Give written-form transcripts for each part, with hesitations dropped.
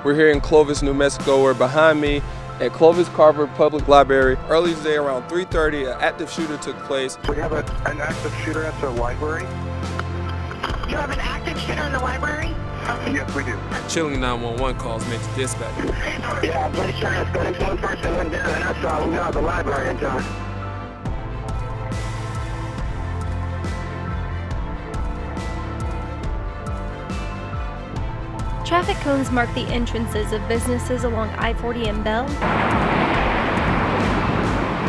We're here in Clovis, New Mexico. We're behind me at Clovis Carver Public Library. Early today around 3:30, an active shooter took place. We have an active shooter at the library. You have an active shooter in the library? Yes, we do. Chilling 911 calls made to dispatch. Yeah, I'm pretty sure it's going to one person went down, and that's all we know at the library in time. Traffic cones mark the entrances of businesses along I40 and Bell.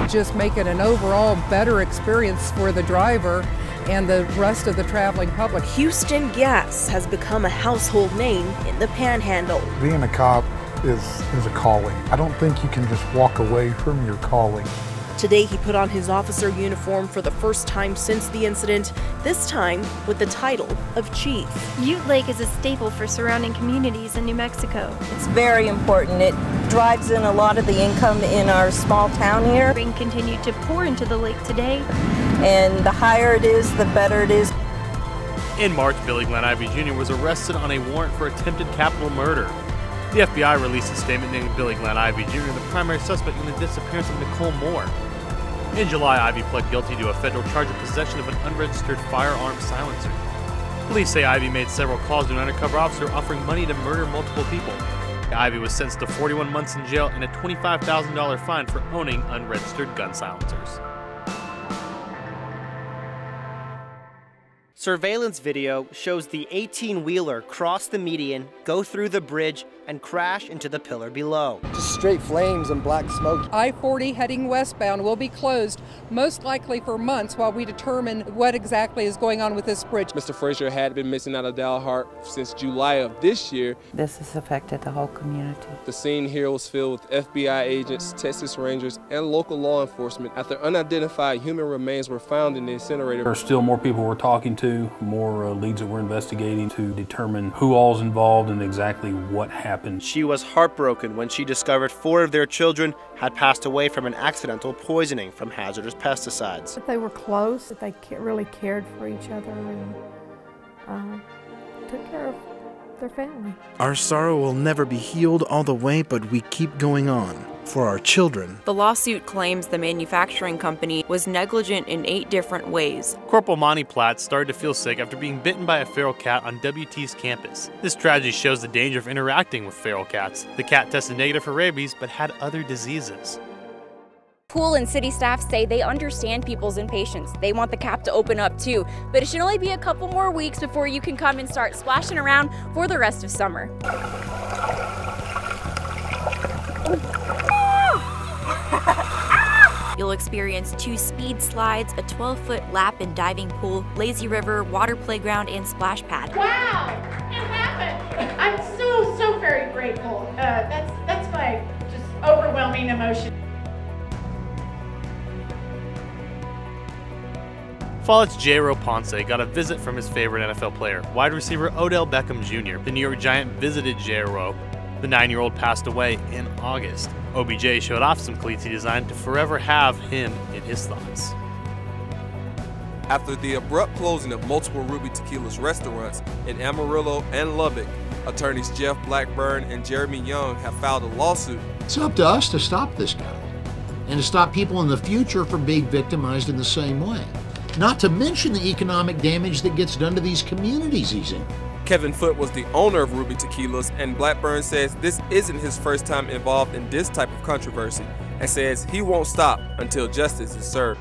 Just make it an overall better experience for the driver and the rest of the traveling public. Houston Gas has become a household name in the Panhandle. Being a cop is a calling. I don't think you can just walk away from your calling. Today he put on his officer uniform for the first time since the incident, this time with the title of Chief. Ute Lake is a staple for surrounding communities in New Mexico. It's very important. It drives in a lot of the income in our small town here. Rain continued to pour into the lake today. And the higher it is, the better it is. In March, Billy Glenn Ivey Jr. was arrested on a warrant for attempted capital murder. The FBI released a statement naming Billy Glenn Ivey Jr. the primary suspect in the disappearance of Nicole Moore. In July, Ivey pled guilty to a federal charge of possession of an unregistered firearm silencer. Police say Ivey made several calls to an undercover officer offering money to murder multiple people. Ivey was sentenced to 41 months in jail and a $25,000 fine for owning unregistered gun silencers. Surveillance video shows the 18-wheeler cross the median, go through the bridge, and crash into the pillar below. Just straight flames and black smoke. I-40 heading westbound will be closed, most likely for months, while we determine what exactly is going on with this bridge. Mr. Frazier had been missing out of Dalhart since July of this year. This has affected the whole community. The scene here was filled with FBI agents, Texas Rangers, and local law enforcement after unidentified human remains were found in the incinerator. There are still more people we're talking to, more leads that we're investigating to determine who all's involved and exactly what happened. She was heartbroken when she discovered 4 of their children had passed away from an accidental poisoning from hazardous pesticides. That they were close, that they really cared for each other and took care of their family. Our sorrow will never be healed all the way, but we keep going on for our children. The lawsuit claims the manufacturing company was negligent in 8 different ways. Corporal Monty Platt started to feel sick after being bitten by a feral cat on WT's campus. This tragedy shows the danger of interacting with feral cats. The cat tested negative for rabies, but had other diseases. Pool and city staff say they understand people's impatience. They want the cap to open up too, but it should only be a couple more weeks before you can come and start splashing around for the rest of summer. You'll experience 2 speed slides, a 12-foot lap and diving pool, lazy river, water playground, and splash pad. Wow! It happened! I'm so very grateful. That's my just overwhelming emotion. Follett's J-Ro Ponce got a visit from his favorite NFL player, wide receiver Odell Beckham Jr. The New York Giant visited J-Ro. The 9-year-old passed away in August. OBJ showed off some cleats he designed to forever have him in his thoughts. After the abrupt closing of multiple Ruby Tequilas restaurants in Amarillo and Lubbock, attorneys Jeff Blackburn and Jeremy Young have filed a lawsuit. It's up to us to stop this guy and to stop people in the future from being victimized in the same way. Not to mention the economic damage that gets done to these communities he's in. Kevin Foote was the owner of Ruby Tequilas, and Blackburn says this isn't his first time involved in this type of controversy, and says he won't stop until justice is served.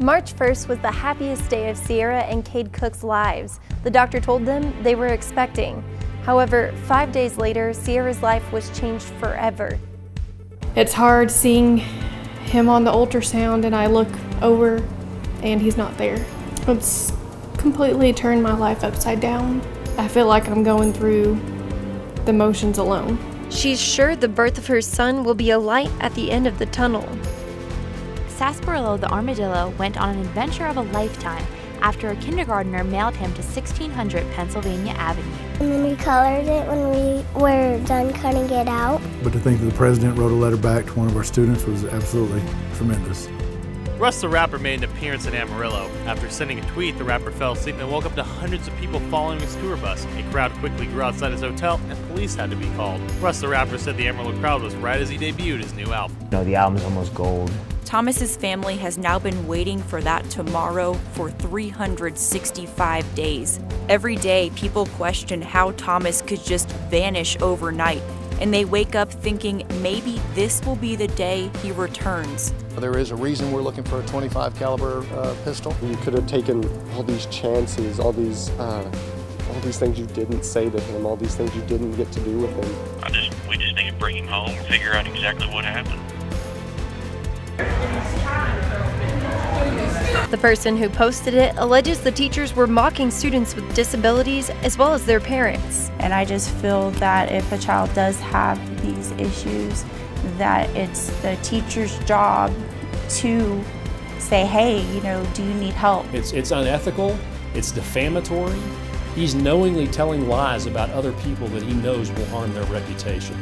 March 1st was the happiest day of Sierra and Cade Cook's lives. The doctor told them they were expecting. However, 5 days later, Sierra's life was changed forever. It's hard seeing him on the ultrasound and I look over and he's not there. It's completely turned my life upside down. I feel like I'm going through the motions alone. She's sure the birth of her son will be a light at the end of the tunnel. Sarsaparilla the armadillo went on an adventure of a lifetime after a kindergartner mailed him to 1600 Pennsylvania Avenue. And then we colored it when we were done cutting it out. But to think that the president wrote a letter back to one of our students was absolutely tremendous. Russ the Rapper made an appearance in Amarillo. After sending a tweet, the rapper fell asleep and woke up to hundreds of people following his tour bus. A crowd quickly grew outside his hotel, and police had to be called. Russ the Rapper said the Amarillo crowd was right as he debuted his new album. The album's almost gold. Thomas's family has now been waiting for that tomorrow for 365 days. Every day, people question how Thomas could just vanish overnight, and they wake up thinking maybe this will be the day he returns. There is a reason we're looking for a .25 caliber pistol. You could have taken all these chances, all these things you didn't say to him, all these things you didn't get to do with him. We just need to bring him home and figure out exactly what happened. The person who posted it alleges the teachers were mocking students with disabilities as well as their parents. And I just feel that if a child does have these issues, that it's the teacher's job to say, hey, do you need help? It's unethical, it's defamatory. He's knowingly telling lies about other people that he knows will harm their reputation.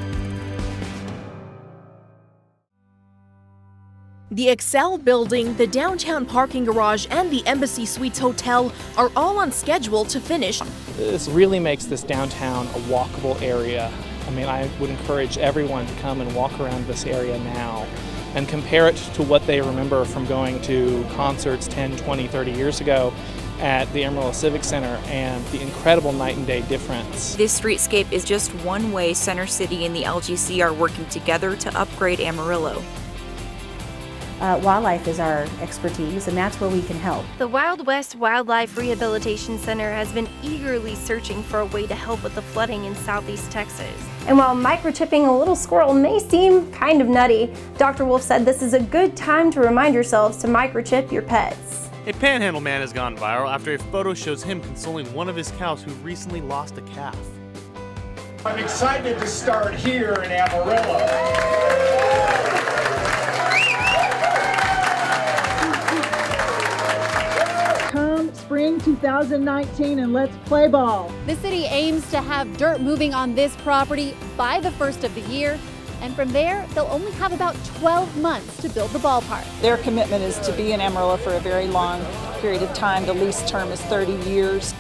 The Excel building, the downtown parking garage, and the Embassy Suites Hotel are all on schedule to finish. This really makes this downtown a walkable area. I mean, I would encourage everyone to come and walk around this area now and compare it to what they remember from going to concerts 10, 20, 30 years ago at the Amarillo Civic Center, and the incredible night and day difference. This streetscape is just one way Center City and the LGC are working together to upgrade Amarillo. Wildlife is our expertise, and that's where we can help. The Wild West Wildlife Rehabilitation Center has been eagerly searching for a way to help with the flooding in southeast Texas. And while microchipping a little squirrel may seem kind of nutty, Dr. Wolf said this is a good time to remind yourselves to microchip your pets. A Panhandle man has gone viral after a photo shows him consoling one of his cows who recently lost a calf. I'm excited to start here in Amarillo. Come spring 2019 and let's play ball. The city aims to have dirt moving on this property by the first of the year, and from there they'll only have about 12 months to build the ballpark. Their commitment is to be in Amarillo for a very long period of time. The lease term is 30 years.